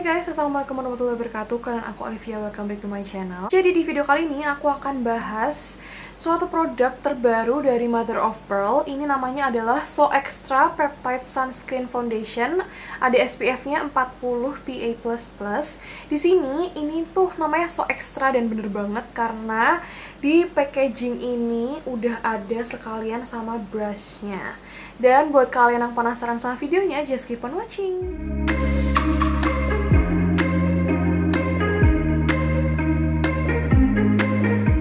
Hai guys, assalamualaikum warahmatullahi wabarakatuh. Kalian aku Olivia, welcome back to my channel. Jadi di video kali ini aku akan bahas suatu produk terbaru dari Mother of Pearl. Ini namanya adalah So Extra Peptide Sunscreen Foundation. Ada SPF-nya 40 PA++. Di sini ini tuh namanya So Extra dan bener banget karena di packaging ini udah ada sekalian sama brushnya. Dan buat kalian yang penasaran sama videonya, just keep on watching.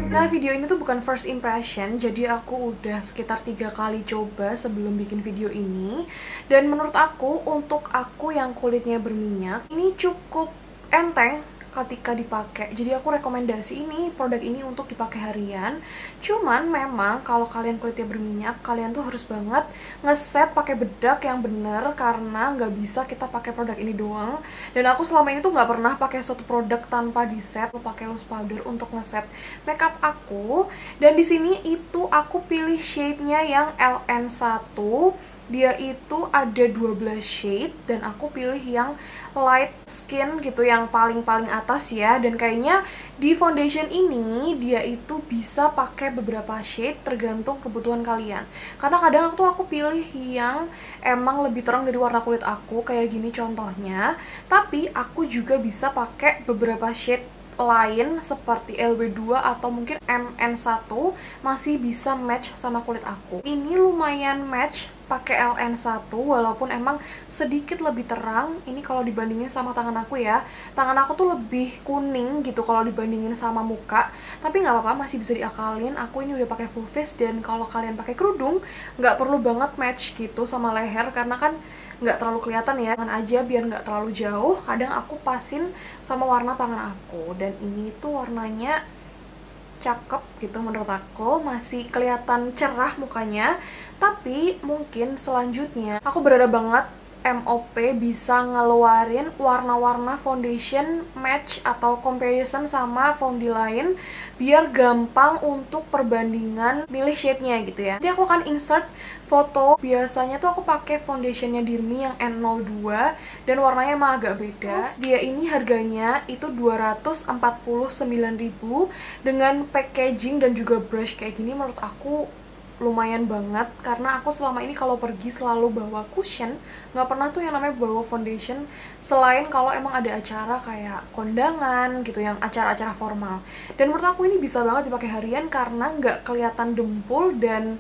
Nah, video ini tuh bukan first impression, jadi aku udah sekitar 3 kali coba sebelum bikin video ini. Dan menurut aku, untuk aku yang kulitnya berminyak, ini cukup enteng ketika dipakai. Jadi aku rekomendasi ini, produk ini untuk dipakai harian. Cuman memang kalau kalian kulitnya berminyak, kalian tuh harus banget ngeset pakai bedak yang bener, karena nggak bisa kita pakai produk ini doang. Dan aku selama ini tuh nggak pernah pakai suatu produk tanpa di set. Aku pakai loose powder untuk ngeset makeup aku. Dan di sini itu aku pilih shade-nya yang LN1. Dia itu ada 12 shade dan aku pilih yang light skin gitu, yang paling atas ya. Dan kayaknya di foundation ini dia itu bisa pakai beberapa shade tergantung kebutuhan kalian. Karena kadang tuh aku pilih yang emang lebih terang dari warna kulit aku, kayak gini contohnya. Tapi aku juga bisa pakai beberapa shade lain seperti LB2 atau mungkin MN1 masih bisa match sama kulit aku. Ini lumayan match pakai LN1 walaupun emang sedikit lebih terang. Ini kalau dibandingin sama tangan aku ya. Tangan aku tuh lebih kuning gitu kalau dibandingin sama muka. Tapi nggak apa-apa, masih bisa diakalin. Aku ini udah pakai full face, dan kalau kalian pakai kerudung nggak perlu banget match gitu sama leher karena kan nggak terlalu kelihatan ya. Tangan aja biar nggak terlalu jauh. Kadang aku pasin sama warna tangan aku, dan ini tuh warnanya cakep gitu menurut aku, masih kelihatan cerah mukanya. Tapi mungkin selanjutnya aku berharap banget MOP bisa ngeluarin warna-warna foundation match atau comparison sama foundation lain biar gampang untuk perbandingan milih shade-nya gitu ya. Nanti aku akan insert foto. Biasanya tuh aku pakai foundationnya Dirmi yang N02 dan warnanya emang agak beda. Terus dia ini harganya itu 249.000 dengan packaging dan juga brush kayak gini. Menurut aku lumayan banget, karena aku selama ini kalau pergi selalu bawa cushion, nggak pernah tuh yang namanya bawa foundation selain kalau emang ada acara kayak kondangan gitu, yang acara-acara formal. Dan menurut aku ini bisa banget dipakai harian karena nggak kelihatan dempul dan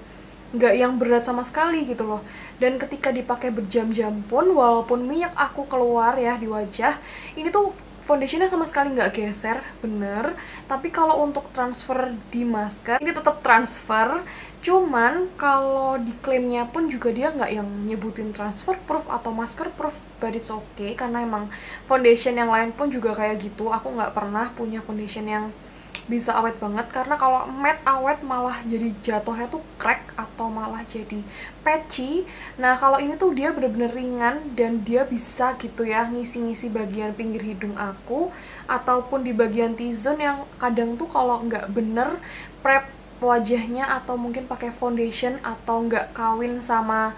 nggak yang berat sama sekali gitu loh. Dan ketika dipakai berjam-jam pun, walaupun minyak aku keluar ya di wajah, ini tuh foundationnya sama sekali nggak geser, bener. Tapi kalau untuk transfer di masker, ini tetap transfer. Cuman kalau diklaimnya pun juga dia nggak yang nyebutin transfer proof atau masker proof, but it's okay. Karena emang foundation yang lain pun juga kayak gitu. Aku nggak pernah punya foundation yang bisa awet banget, karena kalau matte awet malah jadi jatuhnya tuh crack atau malah jadi patchy. Nah kalau ini tuh dia bener-bener ringan dan dia bisa gitu ya ngisi-ngisi bagian pinggir hidung aku ataupun di bagian T-zone yang kadang tuh kalau nggak bener prep wajahnya atau mungkin pakai foundation atau nggak kawin sama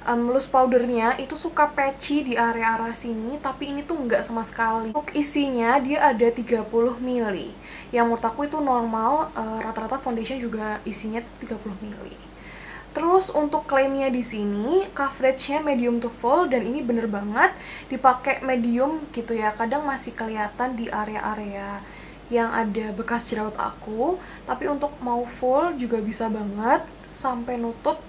loose powdernya itu suka patchy di area-area sini. Tapi ini tuh nggak sama sekali. Untuk isinya dia ada 30 ml yang menurut aku itu normal. Rata-rata foundation juga isinya 30 ml. Terus untuk klaimnya di sini coveragenya medium to full, dan ini bener banget dipakai medium gitu ya. Kadang masih kelihatan di area-area yang ada bekas jerawat aku, tapi untuk mau full juga bisa banget sampai nutup.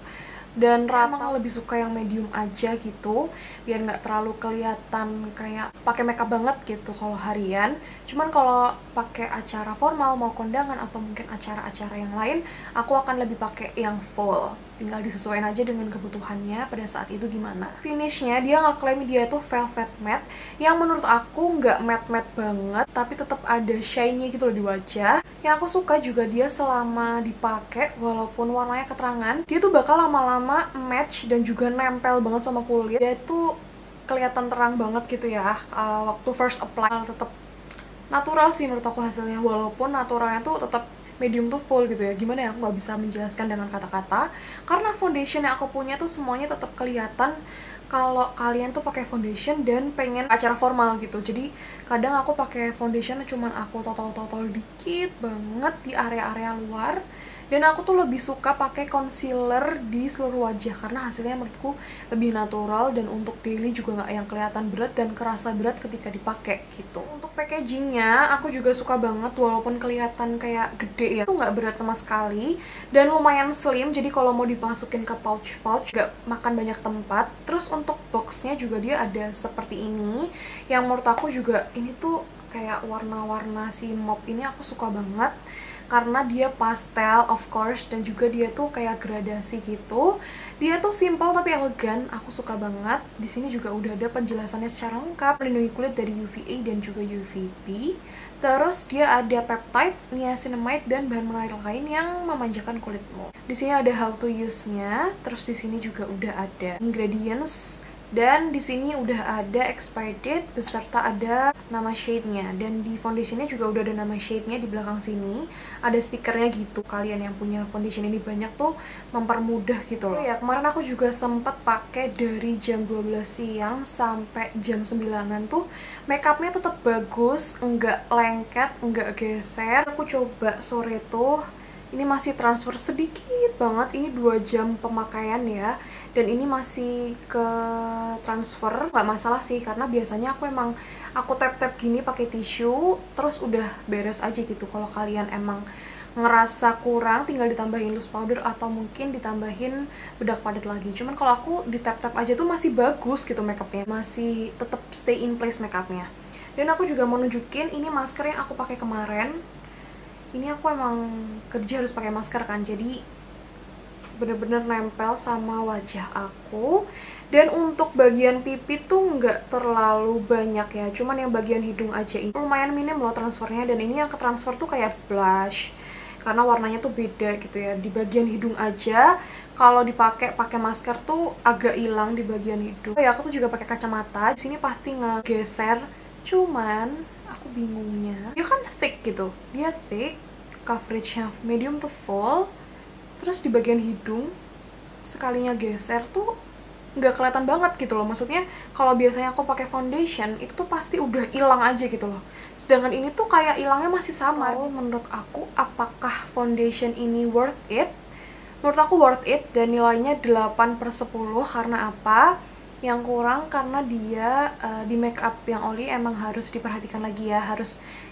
Dan rata lebih suka yang medium aja gitu, biar nggak terlalu kelihatan kayak pakai makeup banget gitu kalau harian. Cuman kalau pakai acara formal, mau kondangan atau mungkin acara-acara yang lain, aku akan lebih pakai yang full. Tinggal disesuaikan aja dengan kebutuhannya pada saat itu gimana. Finishnya dia ngeklaim dia tuh velvet matte, yang menurut aku nggak matte banget, tapi tetap ada shiny gitu loh di wajah. Yang aku suka juga dia selama dipakai, walaupun warnanya keterangan, dia tuh bakal lama-lama match dan juga nempel banget sama kulit. Dia tuh kelihatan terang banget gitu ya. Waktu first apply tetap natural sih menurut aku hasilnya, walaupun naturalnya tuh tetap medium to full gitu ya. Gimana ya, aku nggak bisa menjelaskan dengan kata-kata karena foundation yang aku punya tuh semuanya tetap kelihatan kalau kalian tuh pakai foundation dan pengen acara formal gitu. Jadi kadang aku pakai foundation cuman aku totol dikit banget di area-area luar, dan aku tuh lebih suka pakai concealer di seluruh wajah karena hasilnya menurutku lebih natural, dan untuk daily juga nggak yang kelihatan berat dan kerasa berat ketika dipakai gitu. Untuk packagingnya aku juga suka banget, walaupun kelihatan kayak gede ya, tuh nggak berat sama sekali dan lumayan slim, jadi kalau mau dimasukin ke pouch nggak makan banyak tempat. Terus untuk boxnya juga dia ada seperti ini, yang menurut aku juga ini tuh kayak warna-warna si mauve ini aku suka banget karena dia pastel of course, dan juga dia tuh kayak gradasi gitu. Dia tuh simple tapi elegan, aku suka banget. Di sini juga udah ada penjelasannya secara lengkap, melindungi kulit dari UVA dan juga UVB. Terus dia ada peptide, niacinamide, dan bahan menarik lain yang memanjakan kulitmu. Di sini ada how to use-nya, terus di sini juga udah ada ingredients, dan di sini udah ada expired date beserta ada nama shade-nya, dan di foundation-nya juga udah ada nama shade-nya di belakang sini. Ada stikernya gitu. Kalian yang punya foundation ini banyak tuh mempermudah gitu loh. Ya, kemarin aku juga sempet pakai dari jam 12 siang sampai jam 9-an tuh makeupnya tetap bagus, enggak lengket, enggak geser. Aku coba sore tuh, ini masih transfer sedikit banget, ini 2 jam pemakaian ya, dan ini masih ke transfer, nggak masalah sih karena biasanya aku tap-tap gini pakai tisu terus udah beres aja gitu. Kalau kalian emang ngerasa kurang, tinggal ditambahin loose powder atau mungkin ditambahin bedak padat lagi. Cuman kalau aku di tap-tap aja tuh masih bagus gitu makeupnya, masih tetap stay in place makeupnya. Dan aku juga mau nunjukin ini masker yang aku pakai kemarin. Ini aku emang kerja harus pakai masker kan, jadi bener-bener nempel sama wajah aku. Dan untuk bagian pipi tuh nggak terlalu banyak ya, cuman yang bagian hidung aja ini lumayan minim loh transfernya. Dan ini yang ke transfer tuh kayak blush karena warnanya tuh beda gitu ya. Di bagian hidung aja kalau pakai masker tuh agak hilang di bagian hidung. Oh ya, aku tuh juga pakai kacamata. Di sini pasti ngegeser, cuman aku bingungnya, dia kan thick gitu, dia thick, coveragenya medium to full, terus di bagian hidung sekalinya geser tuh nggak kelihatan banget gitu loh. Maksudnya kalau biasanya aku pakai foundation itu tuh pasti udah hilang aja gitu loh, sedangkan ini tuh kayak hilangnya masih samar. Menurut aku, apakah foundation ini worth it? Menurut aku worth it, dan nilainya 8/10. Karena apa? Yang kurang karena dia di makeup yang oli emang harus diperhatikan lagi ya,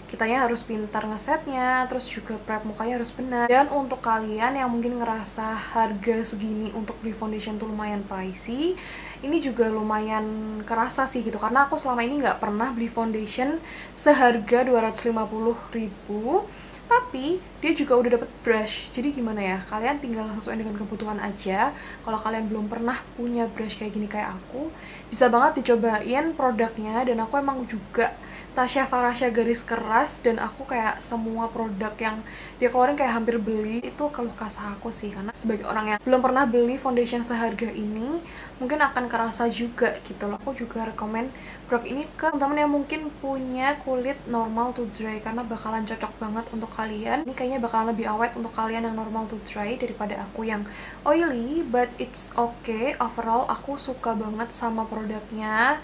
kitanya harus pintar ngesetnya, terus juga prep mukanya harus benar. Dan untuk kalian yang mungkin ngerasa harga segini untuk beli foundation tuh lumayan pricey, ini juga lumayan kerasa sih gitu, karena aku selama ini nggak pernah beli foundation seharga 250.000. Tapi dia juga udah dapet brush, jadi gimana ya, kalian tinggal sesuai dengan kebutuhan aja. Kalau kalian belum pernah punya brush kayak gini kayak aku, bisa banget dicobain produknya. Dan aku emang juga Tasya Farasya garis keras, dan aku kayak semua produk yang dia keluarin kayak hampir beli. Itu keluh kesah aku sih, karena sebagai orang yang belum pernah beli foundation seharga ini, mungkin akan kerasa juga gitu loh. Aku juga rekomen produk ini ke teman-teman yang mungkin punya kulit normal to dry, karena bakalan cocok banget untuk kalian. Ini kayaknya bakalan lebih awet untuk kalian yang normal to dry daripada aku yang oily, but it's okay. Overall aku suka banget sama produknya,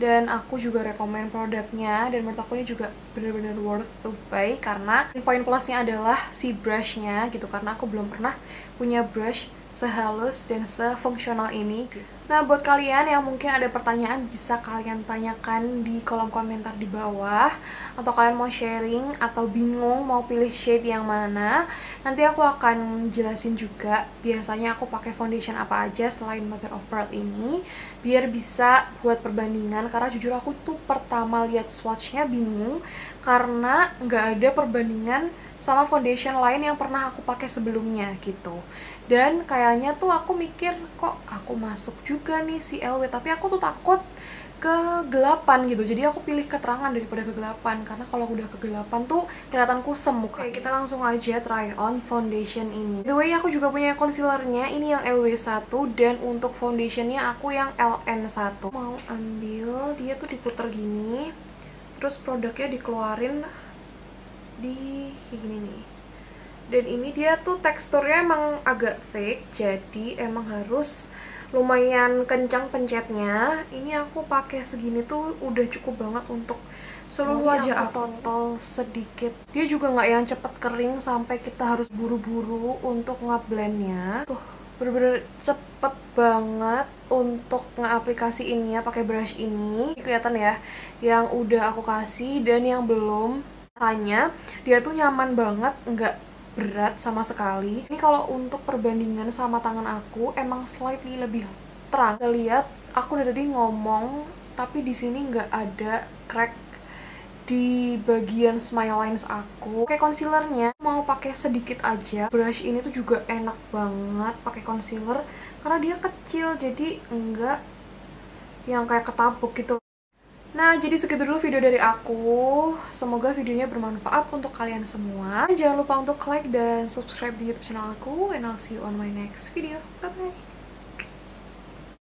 dan aku juga rekomen produknya, dan menurut aku ini juga bener-bener worth to buy. Karena poin plusnya adalah si brushnya gitu, karena aku belum pernah punya brush sehalus dan sefungsional ini gitu. Nah, buat kalian yang mungkin ada pertanyaan, bisa kalian tanyakan di kolom komentar di bawah, atau kalian mau sharing atau bingung mau pilih shade yang mana, nanti aku akan jelasin juga biasanya aku pakai foundation apa aja selain Mother of Pearl ini, biar bisa buat perbandingan. Karena jujur aku tuh pertama lihat swatchnya bingung, karena nggak ada perbandingan sama foundation lain yang pernah aku pakai sebelumnya gitu. Dan kayaknya tuh aku mikir, kok aku masuk juga nih si LW, tapi aku tuh takut kegelapan gitu. Jadi aku pilih keterangan daripada kegelapan, karena kalau udah kegelapan tuh kelihatan kusem muka. Oke, kita langsung aja try on foundation ini. By the way, aku juga punya concealernya, ini yang LW1, dan untuk foundationnya aku yang LN1. Mau ambil, dia tuh diputer gini, terus produknya dikeluarin di kayak gini nih. Dan ini dia tuh teksturnya emang agak fake, jadi emang harus lumayan kencang pencetnya. Ini aku pakai segini tuh udah cukup banget untuk seluruh wajah aku. Total sedikit. Dia juga nggak yang cepet kering sampai kita harus buru-buru untuk ngeblendnya. Tuh, bener-bener cepet banget untuk ngeaplikasiinnya pakai brush ini. Kelihatan ya, yang udah aku kasih dan yang belum. Rasanya dia tuh nyaman banget, nggak berat sama sekali. Ini kalau untuk perbandingan sama tangan aku emang slightly lebih terang. Saya lihat aku dari tadi ngomong tapi di sini nggak ada crack di bagian smile lines aku. Pakai concealernya mau pakai sedikit aja. Brush ini tuh juga enak banget pakai concealer karena dia kecil jadi enggak yang kayak ketabuk gitu. Nah, jadi segitu dulu video dari aku. Semoga videonya bermanfaat untuk kalian semua. Jangan lupa untuk like dan subscribe di YouTube channel aku. And I'll see you on my next video. Bye-bye.